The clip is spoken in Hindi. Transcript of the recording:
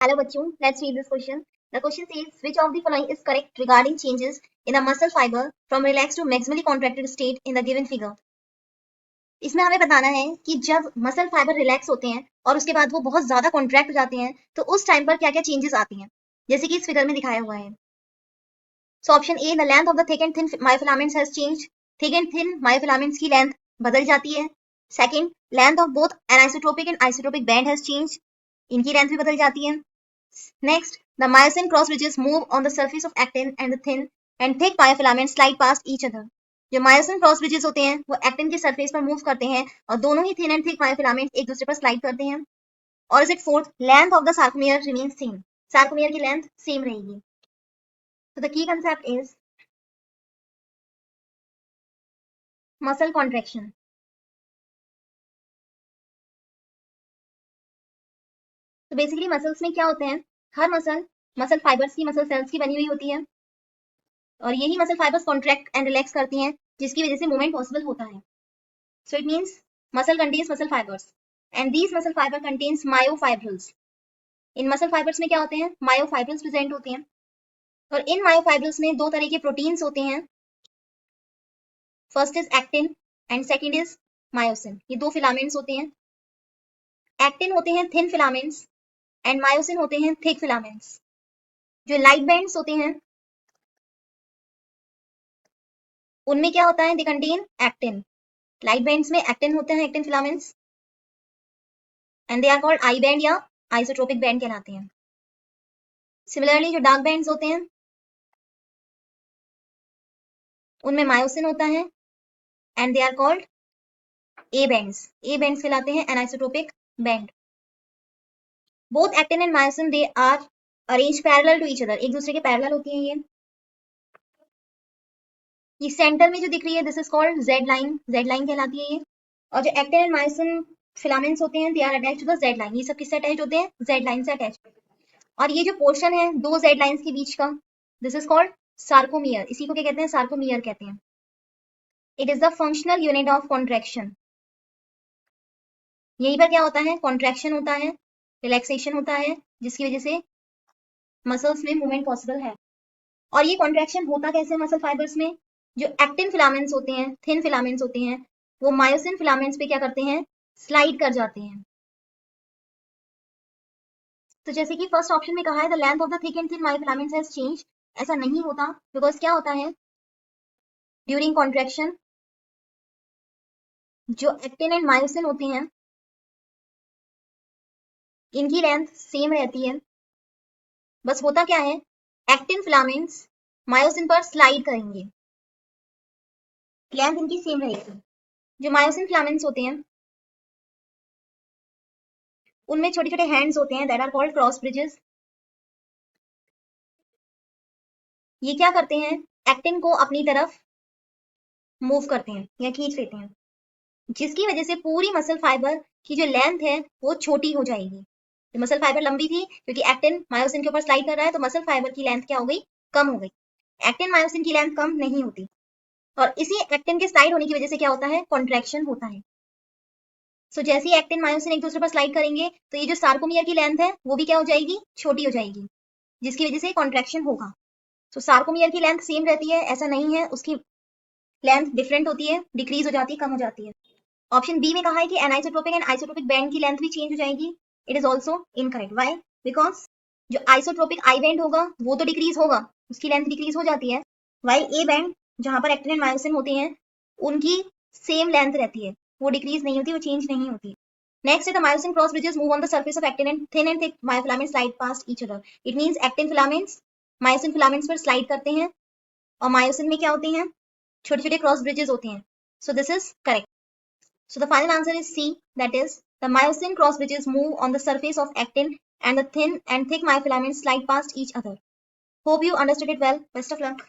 Hello बच्चों, let's read this question. The question says, which of the following is correct regarding changes in the muscle fiber from relaxed to maximally contracted state in the given figure? इसमें हमें बताना है कि जब मसल फाइबर रिलैक्स होते हैं और उसके बाद वो बहुत ज्यादा कॉन्ट्रैक्ट हो जाते हैं तो उस टाइम पर क्या क्या चेंजेस आती हैं, जैसे कि इस फिगर में दिखाया हुआ है. So option A, the length of the thick and thin myofilaments has changed. Thick and thin myofilaments की लेंथ बदल जाती है. Second, length of both anisotropic and isotropic band has changed. इनकी लेंथ भी बदल जाती है. Next, the myosin cross bridges move on the surface of actin and the thin and thick myofilaments slide past each other. जो मायोसिन क्रॉस ब्रिजेस होते हैं वो एक्टिन के सरफेस पर मूव करते हैं और दोनों ही थिन एंड थिक मायोफिलामेंट्स एक दूसरे पर स्लाइड करते हैं. और is it fourth, length of the sarcomere remains same. Sarcomere की लेंथ सेम रहेगी. So the key concept is muscle contraction. तो बेसिकली मसल्स में क्या होते हैं, हर मसल फाइबर्स की, मसल सेल्स की बनी हुई होती है और यही muscle fibres contract and relax करती हैं जिसकी वजह से मूवमेंट पॉसिबल होता है. So it means muscle contains muscle fibers and these muscle fiber contains myofibrils. In muscle fibers में क्या होते हैं, myofibrils present होते हैं और इन myofibrils में दो तरह के प्रोटीन्स होते हैं. First is actin and second is myosin. ये दो फिलामेंट्स होते हैं. एक्टिन होते हैं थिन फिलामेंट्स एंड मायोसिन होते हैं थिक फिलामेंट्स. जो लाइट बैंड्स होते हैं उनमें क्या होता है, they contain actin. Light bands में एक्टिन होते हैं, actin filaments, and they are called I band या आइसोट्रोपिक बैंड कहलाते हैं. सिमिलरली जो डार्क बैंड्स होते हैं उनमें मायोसिन होता है and they are called A bands. A bands कहलाते हैं anisotropic band. Both actin and myosin they are arrange parallel to each other. एक दूसरे के पैरेलल होती हैं ये सेंटर में जो दिख रही है this is called Z line. Z line कहलाती है ये. और जो एक्टिन एंड मायोसिन फिलामेंट्स होते हैं they are attached to the Z line. ये सब किससे अटैच होते हैं, जेड लाइन से अटैच. और ये जो पोर्शन है दो जेड लाइंस के बीच का दिस इज कॉल्ड सार्कोमियर. इसी को क्या कहते हैं, सार्कोमियर कहते हैं. It is the functional unit of contraction. यहीं पर क्या होता है, कॉन्ट्रैक्शन होता है, रिलैक्सेशन होता है जिसकी वजह से मसल्स में मूवमेंट पॉसिबल है. और ये कॉन्ट्रैक्शन होता कैसे मसल फाइबर्स में, जो एक्टिन फिलामेंट्स होते हैं, थिन फिलामेंट्स होते हैं, वो मायोसिन फिलामेंट्स पे क्या करते हैं, स्लाइड कर जाते हैं. तो जैसे कि फर्स्ट ऑप्शन में कहा है the length of the thick and thin myofilaments has changed. ऐसा नहीं होता बिकॉज क्या होता है, ड्यूरिंग कॉन्ट्रैक्शन जो एक्टिन एंड मायोसिन होते हैं इनकी लेंथ सेम रहती है. बस होता क्या है, एक्टिन फिलामेंट्स मायोसिन पर स्लाइड करेंगे, लेंथ इनकी सेम रहेगी. जो मायोसिन फिलामेंट्स होते हैं उनमें छोटे छोटे हैंड्स होते हैं that are called cross bridges. ये क्या करते हैं, एक्टिन को अपनी तरफ मूव करते हैं या खींच लेते हैं जिसकी वजह से पूरी मसल फाइबर की जो लेंथ है वो छोटी हो जाएगी. तो मसल फाइबर लंबी थी क्योंकि एक्टिन मायोसिन के ऊपर स्लाइड कर रहा है तो मसल फाइबर की लेंथ क्या हो गई, कम हो गई. एक्टिन मायोसिन की लेंथ कम नहीं होती और इसी एक्टिन के स्लाइड होने की वजह से क्या होता है, कॉन्ट्रैक्शन होता है. सो जैसे ही एक्टिन मायोसिन एक दूसरे पर स्लाइड करेंगे तो ये जो सार्कोमियर की लेंथ है वो भी क्या हो जाएगी, छोटी हो जाएगी जिसकी वजह से कॉन्ट्रैक्शन होगा. सो सार्कोमियर की लेंथ सेम रहती है, ऐसा नहीं है, उसकी लेंथ डिफरेंट होती है, डिक्रीज हो जाती है, कम हो जाती है. ऑप्शन बी में कहा है कि एनाइसोट्रोपिक एंड आइसोट्रोपिक बैंड की लेंथ भी चेंज हो जाएगी. It is also incorrect. Why, because जो आइसोट्रोपिक आई बैंड होगा वो तो डिक्रीज होगा, उसकी लेंथ डिक्रीज हो जाती है. वाइल ए बैंड जहां पर एक्टिन एंड मायोसिन होते हैं उनकी सेम लेंथ रहती है, वो डिक्रीज नहीं होती, वो चेंज नहीं होती. नेक्स्ट है the myosin cross bridges move on the surface of actin and thin and thick myofilaments slide past each other. It means actin filaments myosin filaments पर स्लाइड करते हैं और मायोसिन में क्या होते हैं, छोटे छोटे क्रॉस ब्रिजेस होते हैं. So this is correct. So the final answer is C, that is the myosin cross bridges move on the surface of actin and the thin and thick myofilaments slide past each other. Hope you understood it well. Best of luck.